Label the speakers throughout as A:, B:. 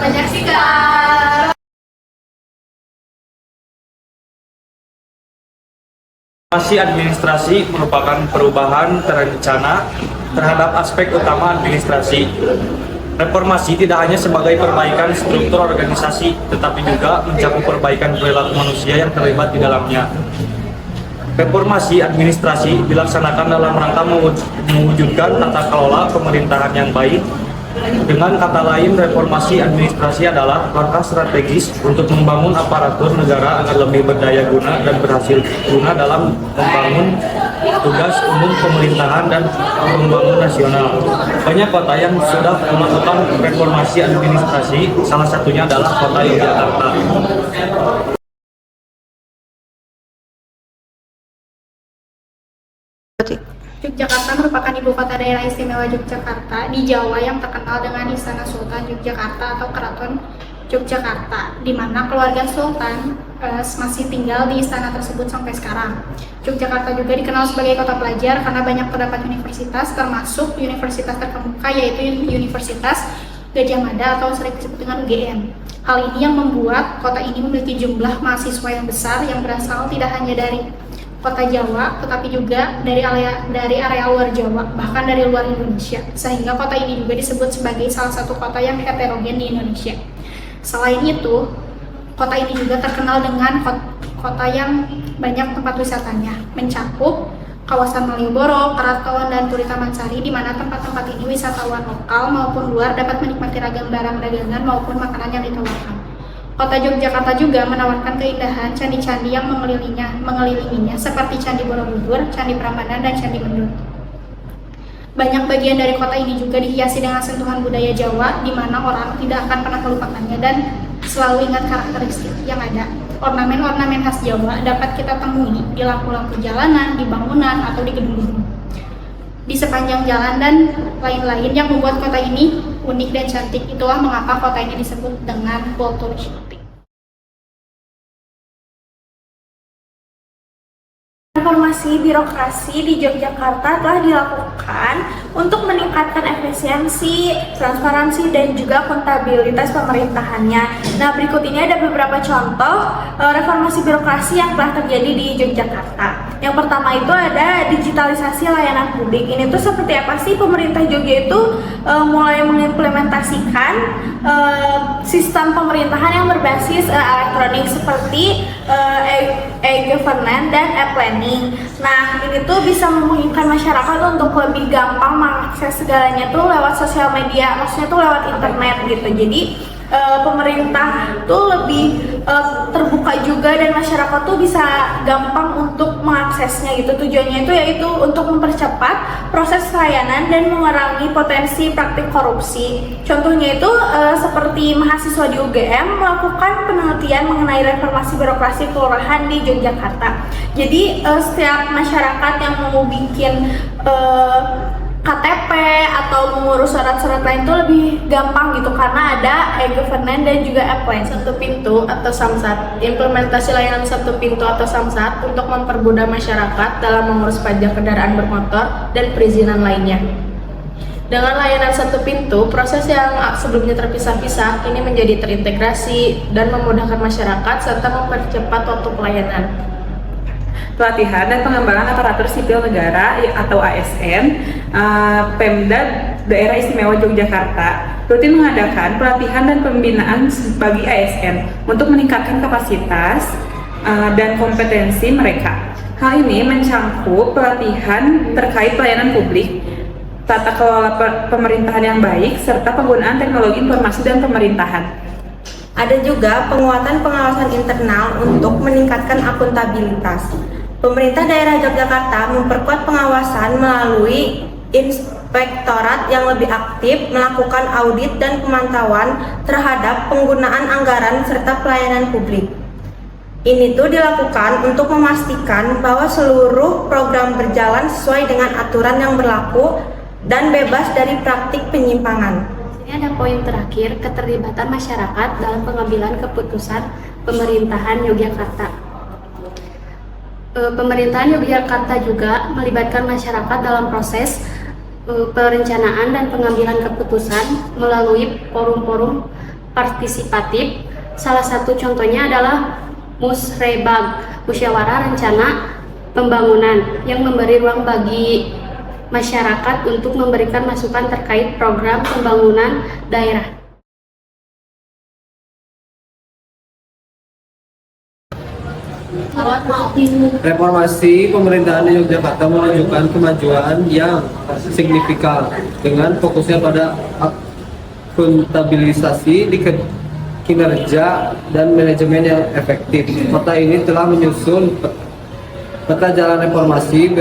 A: menyaksikan.
B: Reformasi administrasi merupakan perubahan terencana terhadap aspek utama administrasi. Reformasi tidak hanya sebagai perbaikan struktur organisasi, tetapi juga mencakup perbaikan perilaku manusia yang terlibat di dalamnya. Reformasi administrasi dilaksanakan dalam rangka mewujudkan tata kelola pemerintahan yang baik. Dengan kata lain, reformasi administrasi adalah langkah strategis untuk membangun aparatur negara agar lebih berdaya guna dan berhasil guna dalam membangun tugas umum pemerintahan dan membangun nasional. Banyak kota yang sudah melakukan reformasi administrasi, salah satunya adalah kota Yogyakarta.
A: Yogyakarta merupakan ibu kota daerah istimewa Yogyakarta di Jawa yang terkenal dengan Istana Sultan Yogyakarta atau Keraton Yogyakarta, di mana keluarga Sultan masih tinggal di istana tersebut sampai sekarang. Yogyakarta juga dikenal sebagai kota pelajar karena banyak terdapat universitas, termasuk universitas terkemuka yaitu Universitas Gadjah Mada atau sering disebut dengan UGM. Hal ini yang membuat kota ini memiliki jumlah mahasiswa yang besar yang berasal tidak hanya dari kota Jawa, tetapi juga dari area luar Jawa, bahkan dari luar Indonesia, sehingga kota ini juga disebut sebagai salah satu kota yang heterogen di Indonesia. Selain itu, kota ini juga terkenal dengan kota yang banyak tempat wisatanya, mencakup kawasan Malioboro, Keraton, dan Turi Taman Sari, di mana tempat-tempat ini wisatawan lokal maupun luar dapat menikmati ragam barang dagangan maupun makanan yang ditawarkan. Kota Yogyakarta juga menawarkan keindahan candi-candi yang mengelilinginya seperti Candi Borobudur, Candi Prambanan, dan Candi Mendut. Banyak bagian dari kota ini juga dihiasi dengan sentuhan budaya Jawa, di mana orang tidak akan pernah melupakannya dan selalu ingat karakteristik yang ada. Ornamen-ornamen khas Jawa dapat kita temui di lampu-lampu jalanan, di bangunan, atau di gedung-gedung di sepanjang jalan dan lain-lain yang membuat kota ini unik dan cantik. Itulah mengapa kota ini disebut dengan kultur shopping.
C: Reformasi birokrasi di Yogyakarta telah dilakukan untuk meningkatkan efisiensi, transparansi, dan juga akuntabilitas pemerintahannya. Nah, berikut ini ada beberapa contoh reformasi birokrasi yang telah terjadi di Yogyakarta. Yang pertama itu ada digitalisasi layanan publik. Ini tuh seperti apa sih? Pemerintah Jogja itu mulai mengimplementasikan sistem pemerintahan yang berbasis elektronik seperti e-governance dan e-planning. Nah, ini tuh bisa memungkinkan masyarakat untuk lebih gampang mengakses segalanya tuh lewat sosial media, maksudnya tuh lewat internet gitu. Jadi pemerintah tuh lebih terbuka juga dan masyarakat tuh bisa gampang untuk mengaksesnya gitu. Tujuannya itu yaitu untuk mempercepat proses layanan dan mengurangi potensi praktik korupsi. Contohnya itu seperti mahasiswa di UGM melakukan penelitian mengenai reformasi birokrasi kelurahan di Yogyakarta. Jadi setiap masyarakat yang mau bikin KTP atau mengurus surat-surat lain itu lebih gampang gitu karena ada e-governance dan juga e-plan.
D: Satu pintu atau samsat, implementasi layanan satu pintu atau samsat untuk mempermudah masyarakat dalam mengurus pajak kendaraan bermotor dan perizinan lainnya. Dengan layanan satu pintu, proses yang sebelumnya terpisah-pisah ini menjadi terintegrasi dan memudahkan masyarakat serta mempercepat waktu pelayanan.
E: Pelatihan dan pengembangan aparatur sipil negara atau ASN, Pemda Daerah Istimewa Yogyakarta rutin mengadakan pelatihan dan pembinaan bagi ASN untuk meningkatkan kapasitas dan kompetensi mereka. Hal ini mencakup pelatihan terkait pelayanan publik, tata kelola pemerintahan yang baik, serta penggunaan teknologi informasi dan pemerintahan.
F: Ada juga penguatan pengawasan internal untuk meningkatkan akuntabilitas. Pemerintah daerah Yogyakarta memperkuat pengawasan melalui inspektorat yang lebih aktif melakukan audit dan pemantauan terhadap penggunaan anggaran serta pelayanan publik. Ini tuh dilakukan untuk memastikan bahwa seluruh program berjalan sesuai dengan aturan yang berlaku dan bebas dari praktik penyimpangan.
G: Ini ada poin terakhir, keterlibatan masyarakat dalam pengambilan keputusan pemerintahan Yogyakarta. Pemerintahan Yogyakarta juga melibatkan masyarakat dalam proses perencanaan dan pengambilan keputusan melalui forum-forum partisipatif. Salah satu contohnya adalah Musrebag, musyawarah rencana pembangunan, yang memberi ruang bagi masyarakat untuk memberikan masukan terkait program pembangunan daerah.
H: Reformasi pemerintahan di Yogyakarta menunjukkan kemajuan yang signifikan dengan fokusnya pada akuntabilisasi di kinerja dan manajemen yang efektif. Kota ini telah menyusun peta jalan reformasi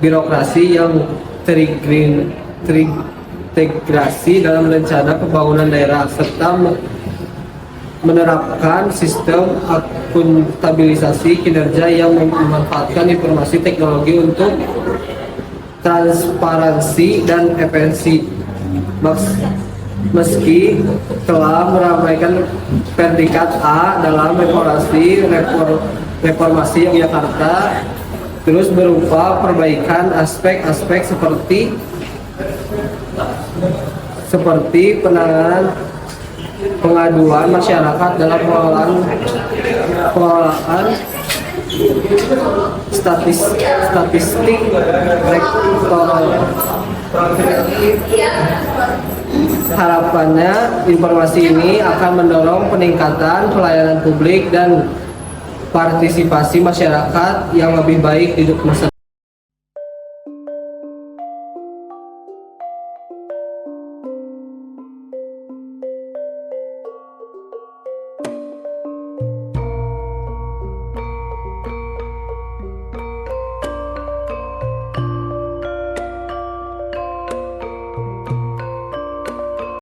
H: birokrasi yang terintegrasi dalam rencana pembangunan daerah serta menerapkan sistem akuntabilisasi kinerja yang memanfaatkan informasi teknologi untuk transparansi dan efisiensi. Meski telah meramaikan predikat A dalam reformasi Yogyakarta, terus berupa perbaikan aspek-aspek seperti penanganan pengaduan masyarakat dalam pengelolaan statistik rektoral. Harapannya informasi ini akan mendorong peningkatan pelayanan publik dan partisipasi masyarakat yang lebih baik di masa